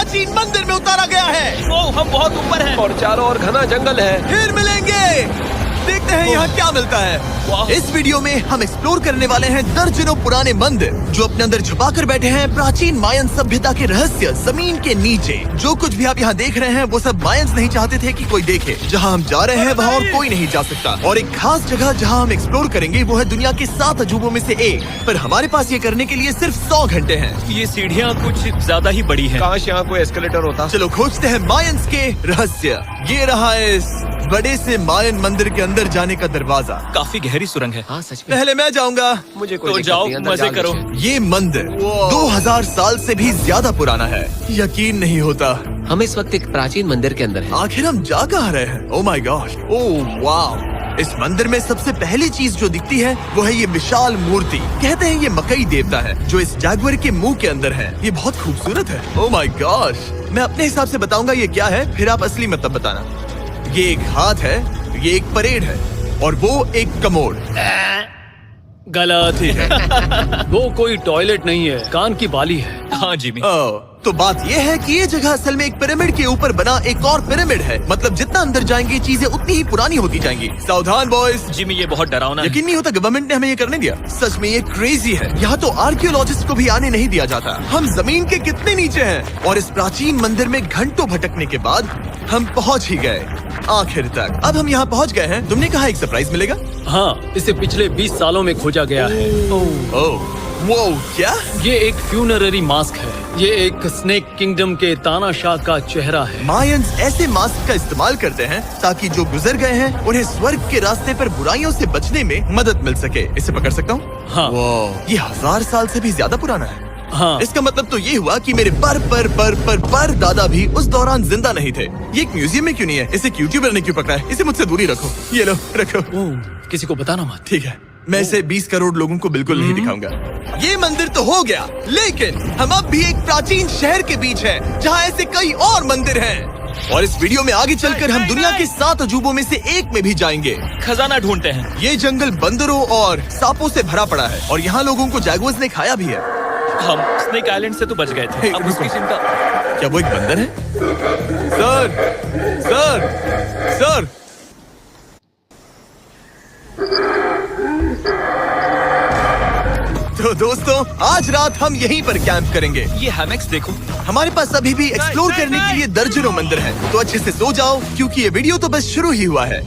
प्राचीन मंदिर में उतारा गया है। ओ, हम बहुत ऊपर हैं और चारों ओर घना जंगल है। फिर मिलेंगे। देखते हैं यहाँ क्या मिलता है। इस वीडियो में हम एक्सप्लोर करने वाले हैं दर्जनों पुराने मंदिर जो अपने अंदर छुपा कर बैठे हैं प्राचीन मायन सभ्यता के रहस्य जमीन के नीचे। जो कुछ भी आप यहाँ देख रहे हैं वो सब मायंस नहीं चाहते थे कि कोई देखे। जहाँ हम जा रहे हैं वहाँ और कोई नहीं जा सकता। और एक खास जगह जहाँ हम एक्सप्लोर करेंगे वो है दुनिया के 7 अजूबों में से एक। पर हमारे पास ये करने के लिए सिर्फ 100 घंटे हैं। ये सीढ़ियाँ कुछ ज्यादा ही बड़ी हैं। काश यहाँ कोई एस्केलेटर होता। चलो खोजते हैं मायंस के रहस्य। ये रहा इस बड़े से मायन मंदिर के अंदर जाने का दरवाजा। काफी गहरी सुरंग है। हाँ सच में। पहले मैं जाऊंगा। मुझे कोई तो दिक्कत जाओ, नहीं, अंदर मजे जाओ करो। मुझे। ये मंदिर 2000 साल से भी ज्यादा पुराना है। यकीन नहीं होता। हम इस वक्त एक प्राचीन मंदिर के अंदर हैं। आखिर हम जा कहाँ रहे हैं? ओह माय गॉड, ओह वाव। इस मंदिर में सबसे पहली चीज जो दिखती है वो है ये विशाल मूर्ति। कहते हैं ये मकई देवता है जो इस जैगुआर के मुंह के अंदर है। ये बहुत खूबसूरत है। ओह माय गॉड। मैं अपने हिसाब से बताऊंगा ये क्या है, फिर आप असली मतलब बताना। ये एक हाथ है, ये एक परेड है और वो एक कमोड। गलत है। वो कोई टॉयलेट नहीं है, कान की बाली है। हाँ जिमी। तो बात ये है कि ये जगह असल में एक पिरामिड के ऊपर बना एक और पिरामिड है। मतलब जितना अंदर जाएंगे चीजें उतनी ही पुरानी होती जाएंगी। सावधान बॉयज। जिमी ये बहुत डरावना है। यकीन नहीं होता गवर्नमेंट ने हमें ये करने दिया। सच में ये क्रेजी है। यहाँ तो आर्कियोलॉजिस्ट को भी आने नहीं दिया जाता। हम जमीन के कितने नीचे हैं और इस प्राचीन मंदिर में घंटों भटकने के बाद हम पहुँच ही गए आखिर तक। अब हम यहाँ पहुँच गए हैं। तुमने कहा एक सरप्राइज मिलेगा। हाँ, इसे पिछले 20 सालों में खोजा गया है। ओह वो क्या? ये एक फ्यूनररी मास्क है। ये एक स्नेक किंगडम के तानाशाह का चेहरा है। मायंस ऐसे मास्क का इस्तेमाल करते हैं ताकि जो गुजर गए हैं उन्हें स्वर्ग के रास्ते पर बुराइयों से बचने में मदद मिल सके। इसे पकड़ सकता हूँ? हाँ। ये 1000 साल से भी ज्यादा पुराना है। हाँ। इसका मतलब तो ये हुआ कि मेरे पर दादा भी उस दौरान जिंदा नहीं थे। ये एक म्यूजियम में क्यों नहीं है? इसे यूट्यूबर ने क्यों पकड़ा है? इसे मुझसे दूरी रखो। ये लो रखो। किसी को बताना मत। ठीक है, मैं इसे 20 करोड़ लोगों को बिल्कुल नहीं दिखाऊंगा। ये मंदिर तो हो गया, लेकिन हम अब भी एक प्राचीन शहर के बीच हैं, जहाँ ऐसे कई और मंदिर हैं। और इस वीडियो में आगे चलकर हम दुनिया के 7 अजूबों में से एक में भी जाएंगे। खजाना ढूंढते हैं। ये जंगल बंदरों और सांपों से भरा पड़ा है और यहाँ लोगों को जैगुआर्स ने खाया भी है। हम स्नेक आइलैंड से तो बच गए थे। अब उसकी चिंता। क्या वो एक बंदर है? Sir, sir, sir. तो दोस्तों आज रात हम यहीं पर कैंप करेंगे। ये हैमक्स देखो। हमारे पास अभी भी एक्सप्लोर करने के लिए दर्जनों मंदिर हैं। तो अच्छे से सो जाओ क्योंकि ये वीडियो तो बस शुरू ही हुआ है।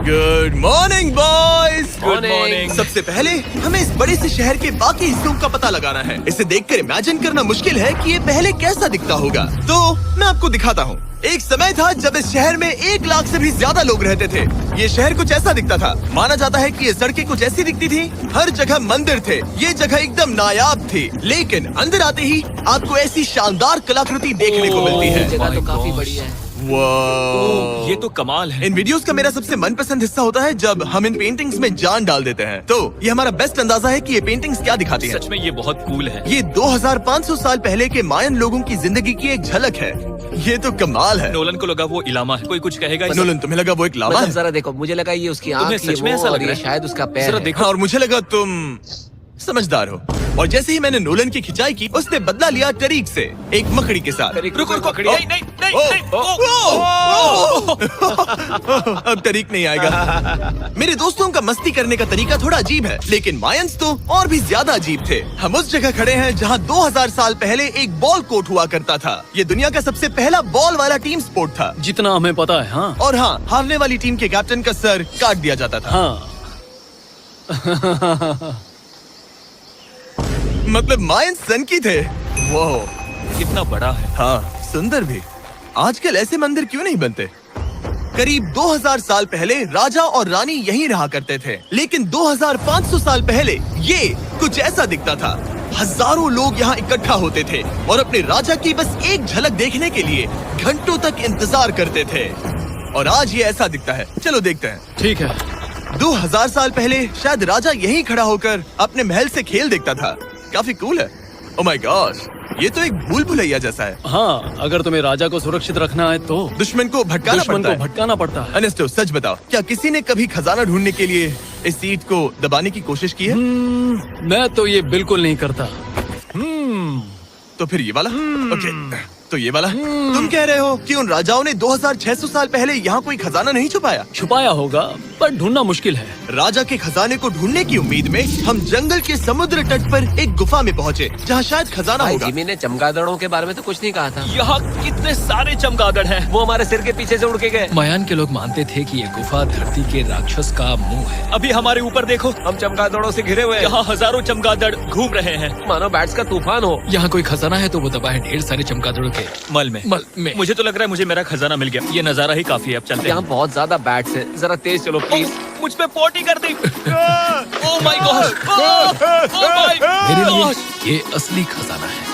Good morning boys. Good morning. सबसे पहले हमें इस बड़े से शहर के बाकी हिस्सों का पता लगाना है। इसे देखकर इमेजिन करना मुश्किल है कि ये पहले कैसा दिखता होगा। तो मैं आपको दिखाता हूँ। एक समय था जब इस शहर में 1 लाख से भी ज्यादा लोग रहते थे। ये शहर कुछ ऐसा दिखता था। माना जाता है कि ये सड़कें कुछ ऐसी दिखती थी। हर जगह मंदिर थे। ये जगह एकदम नायाब थी। लेकिन अंदर आते ही आपको ऐसी शानदार कलाकृति देखने को मिलती है। जगह तो काफी बड़ी है। वाह, ये तो कमाल है। इन वीडियोस का मेरा सबसे मनपसंद हिस्सा होता है जब हम इन पेंटिंग्स में जान डाल देते हैं। तो ये हमारा बेस्ट अंदाजा है कि ये पेंटिंग्स क्या दिखाती हैं। सच में ये बहुत कूल है। ये 2500 साल पहले के मायन लोगों की जिंदगी की एक झलक है। ये तो कमाल है। नोलन को लगा वो इलामा है। कोई कुछ कहेगा? नोलन तुम्हें लगा वो एक लावा मतलब है? जरा देखो, मुझे लगा ये उसकी तुम्हें आँख, सच में ये ऐसा वो, लग और रहा ये है? शायद उसका पैर जरा है। देखो। और मुझे लगा तुम समझदार हो। और जैसे ही मैंने नोलन की खिंचाई की उसने बदला लिया टरीक से, एक मकड़ी के साथ। रुको रुको। ओ, नहीं नहीं नहीं ओ, नहीं। ओ, अब तरीक नहीं आएगा। मेरे दोस्तों का मस्ती करने का तरीका थोड़ा अजीब है, लेकिन मायंस तो और भी ज्यादा अजीब थे। हम उस जगह खड़े हैं जहाँ 2000 साल पहले एक बॉल कोर्ट हुआ करता था। ये दुनिया का सबसे पहला बॉल वाला टीम स्पोर्ट था। जितना हमें पता है। हाँ। और हाँ, हारने वाली टीम के कैप्टन का सर काट दिया जाता था। हाँ। मतलब मायंस सन की थे। वो कितना बड़ा है। हाँ, सुंदर भी। आजकल ऐसे मंदिर क्यों नहीं बनते? करीब 2000 साल पहले राजा और रानी यहीं रहा करते थे, लेकिन 2500 साल पहले ये कुछ ऐसा दिखता था। हजारों लोग यहाँ इकट्ठा होते थे और अपने राजा की बस एक झलक देखने के लिए घंटों तक इंतजार करते थे। और आज ये ऐसा दिखता है। चलो देखते हैं। ठीक है। 2000 साल पहले शायद राजा यहीं खड़ा होकर अपने महल से खेल देखता था। काफी कूल है। ओह माय गॉड, ये तो एक भूल भुलैया जैसा है। हाँ, अगर तुम्हें राजा को सुरक्षित रखना है तो दुश्मन को भटकाना पड़ता है। अनेस्टो सच बताओ, क्या किसी ने कभी खजाना ढूंढने के लिए इस सीट को दबाने की कोशिश की है? मैं तो ये बिल्कुल नहीं करता। तो फिर ये वाला? ओके, तो ये वाला? तुम कह रहे हो कि उन राजाओं ने 2600 साल पहले यहाँ कोई खजाना नहीं छुपाया? छुपाया होगा पर ढूंढना मुश्किल है। राजा के खजाने को ढूंढने की उम्मीद में हम जंगल के समुद्र तट पर एक गुफा में पहुँचे जहाँ शायद खजाना भाई होगा। जिमी ने चमगादड़ों के बारे में तो कुछ नहीं कहा था। यहाँ कितने सारे चमगादड़ हैं। वो हमारे सिर के पीछे से उड़ के गए। मायान के लोग मानते थे कि ये गुफा धरती के राक्षस का मुंह है। अभी हमारे ऊपर देखो, हम चमगादड़ों से घिरे हुए हैं। यहाँ हजारों चमगादड़ घूम रहे हैं। मानो बैट्स का तूफान हो। यहाँ कोई खजाना है तो वो दबा है ढेर सारे चमगादड़ों के मल में। मुझे तो लग रहा है मुझे मेरा खजाना मिल गया। ये नजारा ही काफी है। अब चलते यहाँ हैं। बहुत ज्यादा बैट्स है, जरा तेज चलो प्लीज। मुझ पे पोटी कर दी। Oh my God, oh my मेरे लिए गॉड। ये असली खजाना है।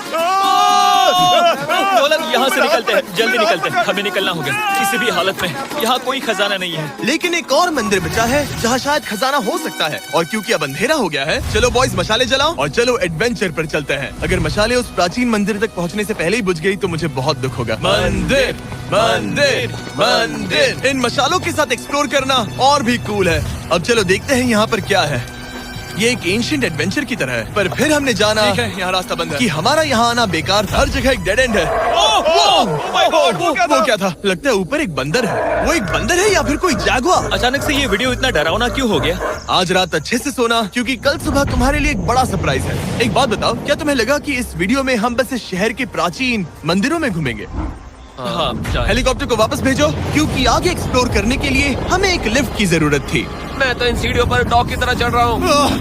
नोलन, यहाँ से निकलते हैं, जल्दी निकलते हैं, हमें निकलना होगा किसी भी हालत में। यहाँ कोई खजाना नहीं है। लेकिन एक और मंदिर बचा है जहाँ शायद खजाना हो सकता है। और क्योंकि अब अंधेरा हो गया है, चलो बॉयज मशाले जलाओ और चलो एडवेंचर पर चलते हैं। अगर मशाले उस प्राचीन मंदिर तक पहुँचने से पहले ही बुझ गई तो मुझे बहुत दुख होगा। मंदिर, मंदिर, मंदिर। इन मशालों के साथ एक्सप्लोर करना और भी कूल है। अब चलो देखते हैं यहाँ पर क्या है। ये एक एंशिएंट एडवेंचर की तरह है, पर फिर हमने जाना ठीक है, यहाँ रास्ता बंद है। कि हमारा यहाँ आना बेकार था। हर जगह एक डेड एंड है। माय गॉड, वो क्या था? लगता है ऊपर एक बंदर है। वो एक बंदर है या फिर कोई जागुआर? अचानक से ये वीडियो इतना डरावना क्यों हो गया? आज रात अच्छे से सोना, क्योंकि कल सुबह तुम्हारे लिए एक बड़ा सरप्राइज है। एक बात बताओ, क्या तुम्हें लगा कि इस वीडियो में हम बस इस शहर के प्राचीन मंदिरों में घूमेंगे? हाँ, शायद। हेलीकॉप्टर को वापस भेजो, क्योंकि आगे एक्सप्लोर करने के लिए हमें एक लिफ्ट की जरूरत थी। मैं तो इन सीढ़ियों पर डॉग की तरह चढ़ रहा हूँ।